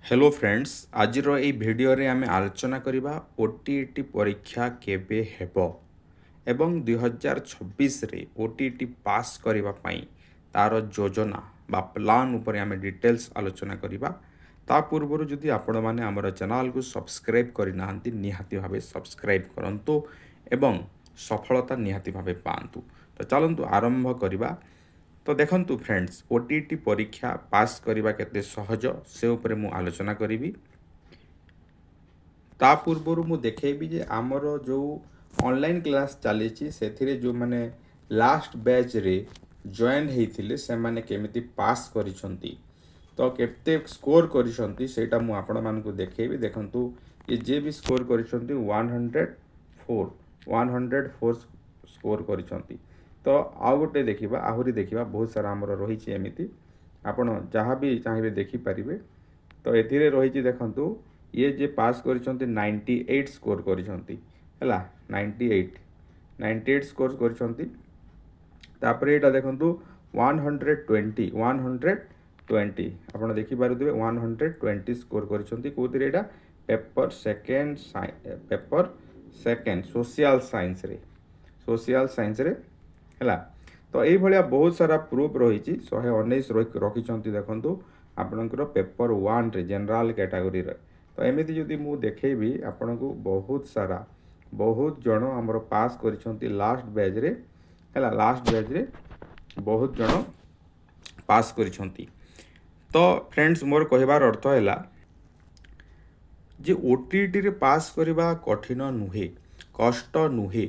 Hello friends आज ये video रे आमे आलोचना करिबा ओटीईटी परीक्षा केबे हेबो एवं 2026 रे ओटीईटी पास करिबा पई तार योजना बा प्लान ऊपर आमे डिटेल्स आलोचना करिबा ता पूर्व जदि आपण माने हमर चैनल को सब्सक्राइब करि नाहंती निहाती भाबे सब्सक्राइब करंतु एवं सफलता निहाती भाबे पांतु। तो चलंतु आरंभ करिबा। तो देखंतु फ्रेंड्स ओटीईटी परीक्षा पास करवा केते सहज से उपरे मु आलोचना करी। ता पूर्व मु देखेबी जे आमर जो ऑनलाइन क्लास चली से जो माने लास्ट बैच रे जॉइन होइथिले से माने केमिति पास करिसंती तो केते स्कोर करिसंती सेटा मु आपण मानकु देखेबी। देखंतु ये जे भी स्कोर करिसंती 104 स्कोर करिसंती। तो आउ गोटे देखा आहरी देखा बहुत सारा आमर रही एमती आपण जहाँ भी चाहिए देखिपारे। तो ये रही देखु ये जे पास कर 98 स्कोर कर 98 स्कोर कर यहाँ देखु 120 आप देखिपारे 120 स्कोर कर पेपर सेकेंड सोशल साइंस रे है। तो ये भाया बहुत सारा प्रूफ रही 119 रखी देखु आपणकर पेपर 1 रे जनरल कैटेगरी रे। तो एमती जदि मु देखेबी आपन को बहुत जन आमर पास कर लास्ट बैच रे है। लास्ट बैच रे बहुत जन पास कर। तो फ्रेंड्स मोर कहबार अर्थ है जे ओटीईटी रे पास करवा कठिन नुहे कष्ट नुहे।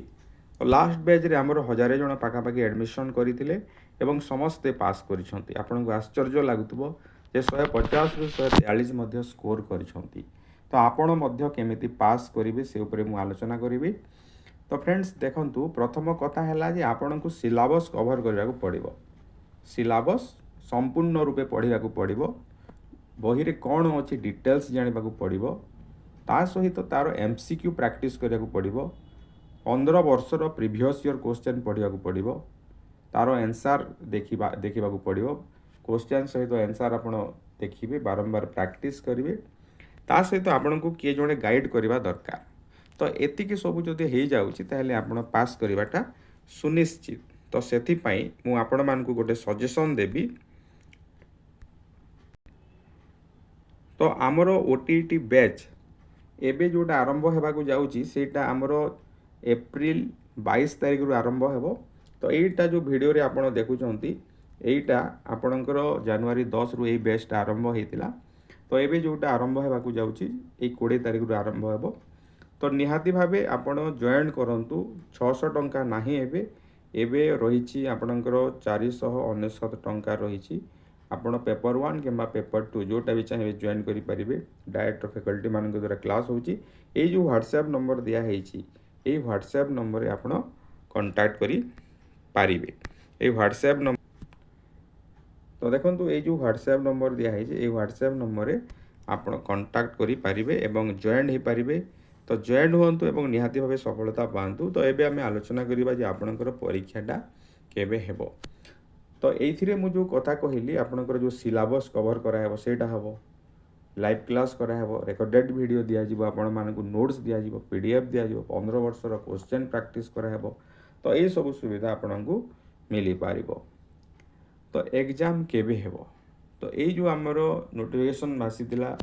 लास्ट बैच रे आमर 1000 जन पाखापाखि एडमिशन करते एवं समस्ते पास करिसंती। आपन को आश्चर्य लागुतबो जे 150 रु 143 स्कोर करिसंती। तो आपण मध्य केमिति पास करिवे से ऊपर मु आलोचना करिवे। तो फ्रेंड्स देखंतु प्रथम कथा हैला जे आपण को सिलेबस कवर करबा को पड़िबो। सिलेबस संपूर्ण रूपे पढ़िबा को पड़िबो। बही रे कोन अछि डिटेल्स जानिबा को पड़िबो। ता सहित तार एमसीक्यू प्रैक्टिस करिया को पड़िबो। 15 वर्षर प्रीवियस ईयर क्वेश्चन पढ़ा पड़ो। तार आंसर देखा पड़ो। क्वेश्चन सहित आंसर आप देखिए बारंबार प्रैक्टिस करेंगे। ता सहित आपन को किए जड़े गाइड करवा दरकार। तो एतिक सब जदि हो जाए आप पास करवाटा सुनिश्चित। तो से आपण मान को गोटे सजेशन देवी। तो आमर ओटीईटी बैच एबे जोटा आरंभ होगा जाऊँगी सेटा आमर एप्रिल 22 तारिख रु आरंभ हो। तो यहीटा जो वीडियो रे आपण देखुंत यहीटा आपणकर जनवरी 10 रु यही बैचटा आरंभ होता। तो ये जोटा आरंभ होगा जाऊँगी 20 तारिख रु आरंभ हो। तो निहाती भावे आपण जॉइन करंतु 600 टंका नाही एबे रही आपणकर 499 टंका रही। आपण पेपर 1 कि पेपर 2 जोटा भी चाहिए जॉइन करेंगे। डायरेक्टर फैकल्टी मान द्वारा क्लास होची। ये जो व्हाट्सएप नंबर दिया यही व्हाट्सएप नंबर रे आपण कांटेक्ट करी पारिबे। ये व्हाट्सएप नंबर तो देखंतु ये जो व्हाट्सएप नंबर दिया है व्हाट्सएप नंबर रे आपण कांटेक्ट करी पारिबे एवं जॉइन हो पारिबे। तो जॉइन हुंतु एवं निहाती भावे सफलता पांतु। तो एबे आमे आलोचना करिबा जे आपणकर परीक्षाटा केबे हेबो। तो एइथिरे मु जो कथा कहली आपणकर जो सिलेबस कवर करा हेबो सेटा हेबो। लाइव क्लास कराब रेकर्डेड वीडियो दिज्व आपण मानक नोट्स दिज्व पीडीएफ दिज्व 15 वर्षर क्वेश्चन प्रैक्टिस कराब। तो ये सब सुविधा आपण को मिल पार। तो एग्जाम केबे हेबो। तो ये जो आमर नोटिफिकेशन आसीला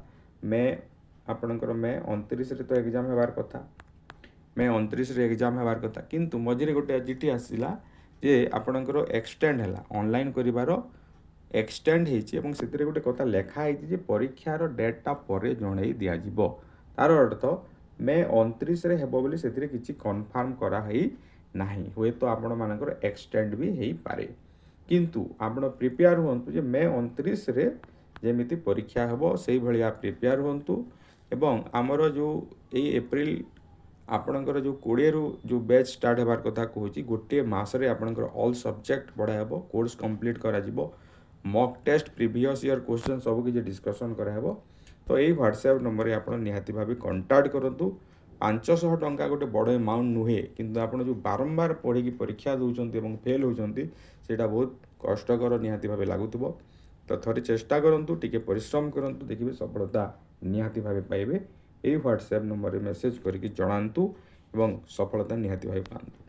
मे आपणकर मे 29 रे तो एग्जाम हेबार कथा। मे 29 रे एग्जाम हेबार कथा किंतु मझिरे गोटे चिठी आसीला जे आपणकर एक्सटेंड हैला ऑनलाइन करिवार एक्सटेंड होती गोटे कथा लिखाई परीक्षार डेटा पर जन दिज्व। तार अर्थ मे 29 रे हेबो बोली सेतिरे किछि कन्फर्म कराई नाही। हुए तो आपण मानकर एक्सटेंड भी हो पारे किंतु आपण प्रिपेयर हुंतु जे मे 29 रे जेमिति परीक्षा हेबो सेही भलिया प्रिपेयर हुंतु। एवं आमर जो ये एप्रिल आपणकर जो 20 रु जो बैच स्टार्ट हेबार कथा कहूँ गोटे मासरे आपणकर ऑल सब्जेक्ट पढ़ा हेबो कोर्स कंप्लीट करा जिवो। Mock test previous year question सब किसी डिस्कसन कराब। तो यही व्हाट्सएप नंबर आप निहाती भाव कंटाक्ट करूँ। 500 टंका गोटे बड़ एमाउंट नुहे किंतु आप जो बारंबार पढ़ी परीक्षा दौरान फेल होती बहुत कष्टकर निहाती भाव लगुव। ତ ଥରେ ଚେଷ୍ଟା କରନ୍ତୁ, ଟିକେ ପରିଶ୍ରମ କରନ୍ତୁ, ଦେଖିବେ ସଫଳତା ନିହାତି ଭାବେ ପାଇବେ। ଏହି ହ୍ୱାଟ୍ସଆପ୍ ନମ୍ବରରେ ମେସେଜ୍ କରିକି ଜଣାନ୍ତୁ ଏବଂ ସଫଳତା ନିହାତି ଭାବେ ପାଆନ୍ତୁ।